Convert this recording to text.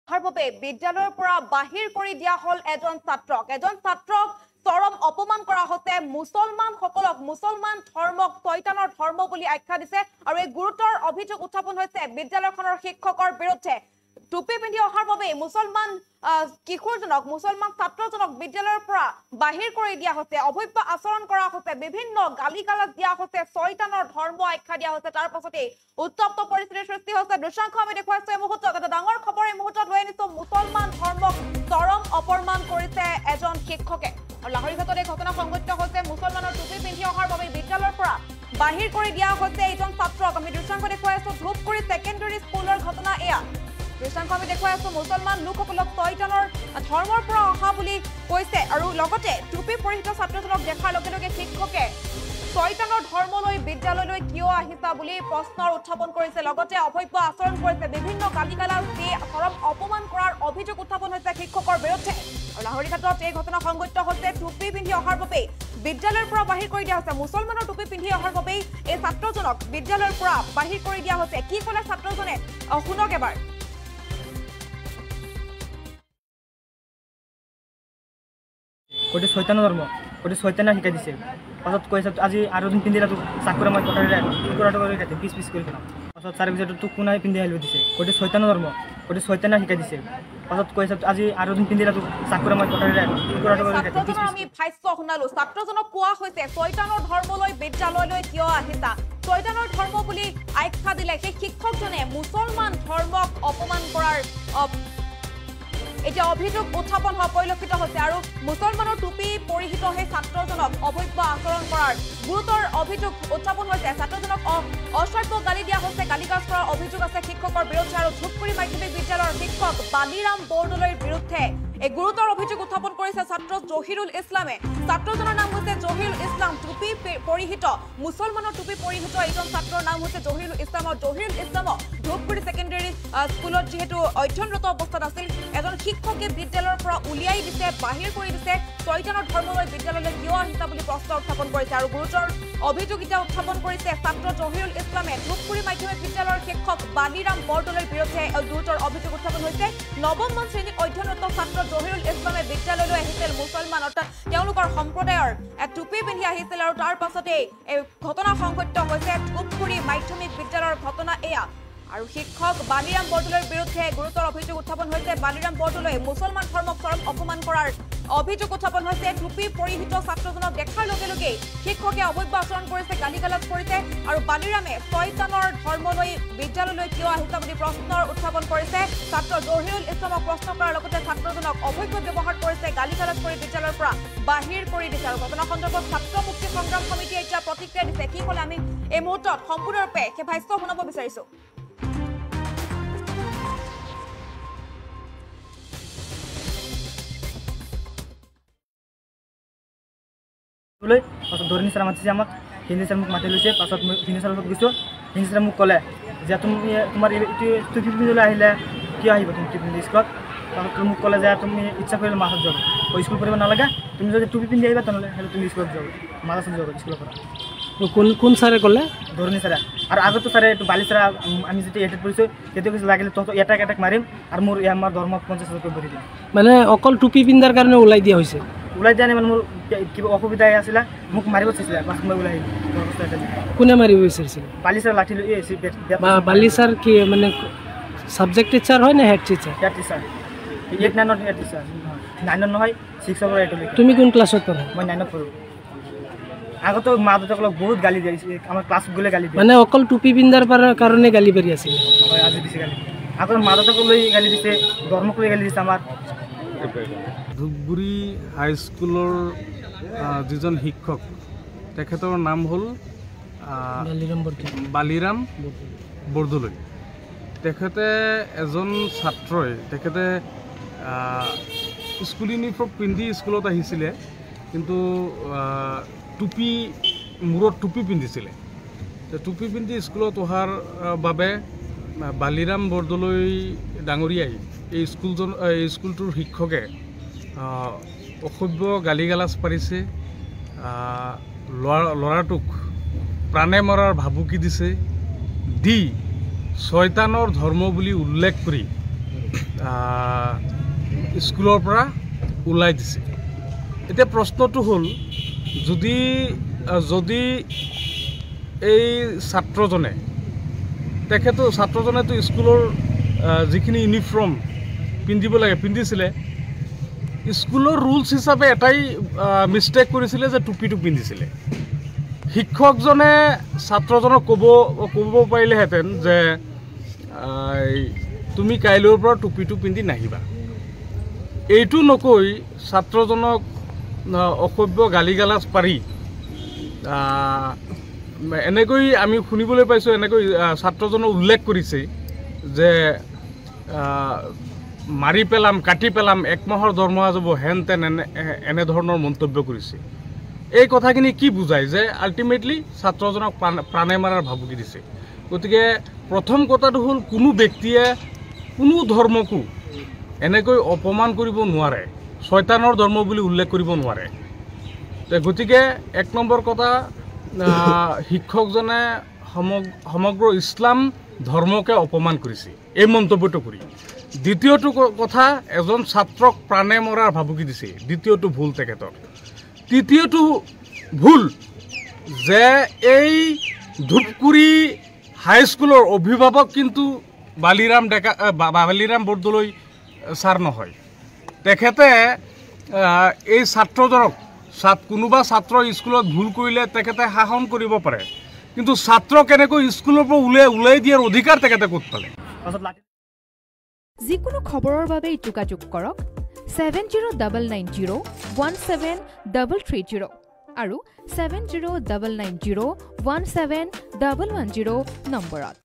বাবে বিদ্যালয়ৰ পৰা বাহিৰ কৰি দিয়া হল এজন ছাত্ৰক চৰম অপমান কৰা হৈছে মুছলমান ধৰ্মক শয়তানৰ ধৰ্ম বুলি আখ্যা দিছে আৰু এই গুৰুতৰ অভিযোগ উত্থাপন হৈছে বিদ্যালয়খনৰ শিক্ষকৰ বিৰুদ্ধে টুপি পিন্ধি অহাৰ বাবে মুছলমান ছাত্ৰজনক বিদ্যালয়ৰ পৰা বাহিৰ কৰি দিয়া হৈছে অভব্য আচৰণ কৰা হৈছে বিভিন্ন গালিগালাজ দিয়া হৈছে শয়তানৰ ধৰ্ম আখ্যা দিয়া হৈছে তাৰ পাছতে উত্তপ্ত পৰিস্থিতিৰ সৃষ্টি হৈছে দৃশ্যাংশ আমি দেখুৱাইছো এই মুহূৰ্তত এটা ডাঙৰ খবৰ এই মুহূৰ্তত লৈ আনিছো মুছলমান ধৰ্মক চৰম অপমান কৰিছে এজন শিক্ষকে আৰু লাহৰীঘাটত এই ঘটনা সংঘটিত হৈছে মুছলমানৰ টুপি পিন্ধি অহাৰ বাবে বিদ্যালয়ৰ পৰা বাহিৰ কৰি দিয়া হৈছে এজন ছাত্ৰক আমি দৃশ্যাংশ দেখুৱাইছো ধূপগুৰি সেকেন্ডাৰী স্কুলৰ ঘটনা এয়া দৃশ্যাংশ আমি দেখুৱাইছো মুছলমান লোকসকলক শয়তানৰ ধৰ্মৰ পৰা অহা বুলি কৈছে আৰু লগতে টুপি পৰিহিত ছাত্ৰজনক দেখাৰ লগে লগে শিক্ষকে শয়তানৰ ধৰ্মলৈ বিদ্যালয়লৈ কিয় আহিছা বুলি প্ৰশ্নৰ উত্থাপন কৰিছে লগতে অভব্য আচৰণ কৰিছে বিভিন্ন গালিগালাজ দি চৰম অপমান কৰাৰ অভিযোগ উত্থাপন হৈছে শিক্ষকৰ বিৰুদ্ধে আৰু লাহৰীঘাটত এই ঘটনা সংঘটিত হৈছে টুপি পিন্ধি অহাৰ বাবে বিদ্যালয়ৰ পৰা বাহিৰ কৰি দিয়া হৈছে মুছলমানৰ টুপি পিন্ধি অহাৰ বাবে এই ছাত্ৰজনক বিদ্যালয়ৰ পৰা বাহিৰ কৰি দিয়া হৈছে কি ক'লে ছাত্ৰজনে শুনক এবাৰ গোটেই শৈতানৰ ধৰ্ম গোটেই শৈতানে শিকাই দিছে পাছত কৈছে আজি আৰু দিন পিন্ধিলে তোক চাকৰি মই কটাৰিলে কৰাটো কৰি কাটি পিছ কৰি পেলাম পাছত চাৰি পিছত তোক কোনাই পিন্ধি আহিব দিছে গোটেই শৈতানৰ ধৰ্ম গোটেই শৈতানে শিকাই দিছে পাছত কৈছে আজি আৰু দিন পিন্ধিলে তোক চাকৰি মই কটাৰিলে কৰাটো কৰি কাটি আমি ভাষ্য শুনালো ছাত্ৰজনক কোৱা হৈছে শৈতানৰ ধৰ্মলৈ বিদ্যালয়লৈ কিয় আহিছা শৈতানৰ ধৰ্ম বুলি আখ্যা দিলে সেই শিক্ষকজনে মুছলমান ধৰ্মক অপমান কৰাৰ এতিয়া অভিযোগ উত্থাপন হোৱা পৰিলক্ষিত হৈছে আৰু মুছলমানৰ টুপি পৰিহিত সেই ছাত্ৰজনক অভব্য আচৰণ কৰাৰ গুৰুতৰ অভিযোগ উত্থাপন হৈছে ছাত্ৰজনক অশ্ৰাব্য গালি দিয়া হৈছে গালিগালাজ কৰাৰ অভিযোগ আছে শিক্ষকৰ বিৰুদ্ধে আৰু ধূপগুৰি মাধ্যমিক বিদ্যালয়ৰ শিক্ষক বালিৰাম বৰদলৈৰ বিৰুদ্ধে এই গুৰুতৰ অভিযোগ উত্থাপন কৰিছে ছাত্ৰ জহিৰুল ইছলামে ছাত্ৰজনৰ নাম হৈছে জহিৰুল ইছলাম টুপি পৰিহিত মুছলমানৰ টুপি পৰিহিত এজন ছাত্ৰৰ নাম হৈছে জহিৰুল ইছলামক ধূপগুৰি সেকেন্ডাৰী স্কুলত যিহেতু অধ্যয়নৰত অৱস্থাত আছিল এজন শিক্ষকে বিদ্যালয়ৰ পৰা উলিয়াই দিছে বাহিৰ কৰি দিছে শয়তানৰ ধৰ্মলৈ বিদ্যালয়লৈ কিয় আহিছা বুলি প্ৰশ্ন উত্থাপন কৰিছে আৰু গুৰুতৰ অভিযোগ এতিয়া উত্থাপন কৰিছে ছাত্ৰ জহিৰুল ইছলামে ধূপগুৰি মাধ্যমিক বিদ্যালয়ৰ শিক্ষক বালিৰাম বৰদলৈৰ বিৰুদ্ধে গুৰুতৰ অভিযোগ উত্থাপন হৈছে নৱমমান শ্ৰেণীত অধ্যয়নৰত ছাত্ৰ জহিৰুল ইছলামে বিদ্যালয়লৈ আহিছিল মুছলমান অৰ্থাৎ তেওঁলোকৰ সম্প্ৰদায়ৰ টুপি পিন্ধি আহিছিল আৰু তাৰ পাছতে এই ঘটনা সংঘটিত হৈছে ধূপগুৰি মাধ্যমিক বিদ্যালয়ৰ ঘটনা এয়া আৰু শিক্ষক বালিৰাম বৰদলৈৰ বিৰুদ্ধে গুৰুতৰ অভিযোগ উত্থাপন হৈছে বালিৰাম বৰদলৈ মুছলমান ধৰ্মক চৰম অপমান কৰাৰ অভিযোগ উত্থাপন হৈছে টুপি পৰিহিত ছাত্ৰজনক দেখাৰ লগে লগে শিক্ষকে অভব্য আচৰণ কৰিছে গালিগালাজ কৰিছে আৰু বালিৰামে শয়তানৰ ধৰ্মলৈ বিদ্যালয়লৈ কিয় আহিছা বুলি প্ৰশ্নৰ উত্থাপন কৰিছে ছাত্ৰ জহিৰুল ইছলামক প্ৰশ্ন কৰাৰ লগতে ছাত্ৰজনক অভব্য ব্যৱহাৰ কৰিছে গালিগালাজ কৰি বিদ্যালয়ৰ পৰা বাহিৰ কৰি দিছে আৰু ঘটনা সন্দৰ্ভত ছাত্ৰ মুক্তি সংগ্ৰাম সমিতিয়ে এতিয়া প্ৰতিক্ৰিয়া দিছে কি ক'লে আমি এই মুহূৰ্তত সম্পূৰ্ণৰূপে সেই ভাষ্য শুনাব বিচাৰিছো পাছত ধৰণী ছাৰ মাতিছে আমাক হিন্দী ছাৰ মোক মাতি লৈছে পাছত মই হিন্দী ছাৰৰ লগত গৈছোঁ হিন্দী ছাৰে মোক ক'লে যে তুমি তোমাৰ এইটো টুপি পিন্ধিবলৈ আহিলে কিয় আহিব তুমি টুপি পিন্ধি স্কুলত পাছত মোক ক'লে যে তুমি ইচ্ছা কৰিলে মাছত যাব স্কুল পঢ়িব নালাগে তুমি যদি টুপি পিন্ধি আহিবা তেনেহ'লে তুমি স্কুলত যাব মাছত যাব স্কুলৰ পৰা কোন ছাৰে ক'লে ধৰণী ছাৰে আৰু আগতো ছাৰে এইটো বালি ছাৰে আমি যেতিয়া এটেড কৰিছোঁ তেতিয়া কৈছে লাগিলে তহঁতক এটাক মাৰিম আৰু মোৰ আমাৰ ধৰ্ম 50,000 ভৰি দিম মানে অকল টুপি পিন্ধাৰ কাৰণে ওলাই দিয়া হৈছে ওলাই দিয়া নাই মানে মোৰ কিবা অসুবিধা আছিলে মোক মাৰিব চাইছিলে পাছত মই ওলাই আহিলোঁ কোনে মাৰিব বিচাৰিছিলে বালি ছাৰ লাঠি লৈ বালি ছাৰ কি মানে ছাবজেক্ট টিচাৰ হয় নে হেড টিচাৰ হেড টিচাৰ 8-9ত হেড টিচাৰ 9ত নহয় 6ৰ পৰা 8লৈকে তুমি কোন ক্লাছত পঢ়া মই 9ত পঢ়োঁ আগতো মা দেউতাকক বহুত গালি দিছে আমাৰ ক্লাছত গ'লে গালি দিয়ে মানে অকল টুপি পিন্ধাৰ কাৰণে গালি পাৰি আছিল হয় আজি দিছে গালি আগত মা দেউতাকক লৈ গালি দিছে ধৰ্মক লৈ গালি দিছে আমাৰ ধূপগুৰি হাইস্কুলৰ যিজন শিক্ষক তেখেতৰ নাম হ'ল বালিৰাম বৰদলৈ তেখেতে এজন ছাত্ৰই তেখেতে স্কুল ইউনিফৰ্ম পিন্ধি স্কুলত আহিছিলে কিন্তু টুপি মূৰত টুপি পিন্ধিছিলে টুপি পিন্ধি স্কুলত অহাৰ বাবে বালিৰাম বৰদলৈ ডাঙৰীয়াই এই স্কুলটোৰ শিক্ষকে অসভ্য গালিগালাজ পাৰিছে ল'ৰাটোক প্ৰাণে মৰাৰ ভাবুকি দিছে দি শয়তানৰ ধৰ্ম বুলি উল্লেখ কৰি স্কুলৰ পৰা ওলাই দিছে। এতিয়া প্ৰশ্নটো হ'ল যদি এই ছাত্ৰজনেতো স্কুলৰ যিখিনি ইউনিফৰ্ম পিন্ধিব লাগে পিন্ধিছিলে, স্কুলৰ ৰুলছ হিচাপে এটাই মিষ্টেক কৰিছিলে যে টুপিটো পিন্ধিছিলে। শিক্ষকজনে ছাত্ৰজনক ক'ব পাৰিলেহেঁতেন যে তুমি কাইলৈৰ পৰা টুপিটো পিন্ধি নাহিবা। এইটো নকৈ ছাত্ৰজনক অসভ্য গালি গালাজ পাৰি এনেকৈ আমি শুনিবলৈ পাইছোঁ, এনেকৈ ছাত্ৰজনে উল্লেখ কৰিছে যে মাৰি পেলাম, কাটি পেলাম, 1 মাহৰ দৰমহা যাব, হেন তেন এনেধৰণৰ মন্তব্য কৰিছে। এই কথাখিনি কি বুজায় যে আল্টিমেটলি ছাত্ৰজনক প্ৰাণে মাৰাৰ ভাবুকি দিছে। গতিকে প্ৰথম কথাটো হ'ল কোনো ব্যক্তিয়ে কোনো ধৰ্মকো এনেকৈ অপমান কৰিব নোৱাৰে, শয়তানৰ ধৰ্ম বুলি উল্লেখ কৰিব নোৱাৰে। গতিকে 1 নম্বৰ কথা, শিক্ষকজনে সমগ্ৰ ইছলাম ধৰ্মকে অপমান কৰিছে এই মন্তব্যটো কৰি। দ্বিতীয়টো কথা, এজন ছাত্ৰক প্ৰাণে মৰাৰ ভাবুকি দিছে, দ্বিতীয়টো ভুল তেখেতৰ। তৃতীয়টো ভুল যে এই ধূপগুৰি হাইস্কুলৰ অভিভাৱক কিন্তু বালিৰাম বৰদলৈ ছাৰ নহয়। তেখেতে এই ছাত্ৰজনক কোনোবা ছাত্ৰ স্কুলত ভুল কৰিলে তেখেতে শাসন কৰিব পাৰে, কিন্তু ছাত্ৰ কেনেকৈ স্কুলৰ পৰা ওলাই দিয়াৰ অধিকাৰ তেখেতে ক'ত পালে? যিকোনো খবৰৰ বাবে যোগাযোগ কৰক 7099017330 আৰু 7099017110 নম্বৰত।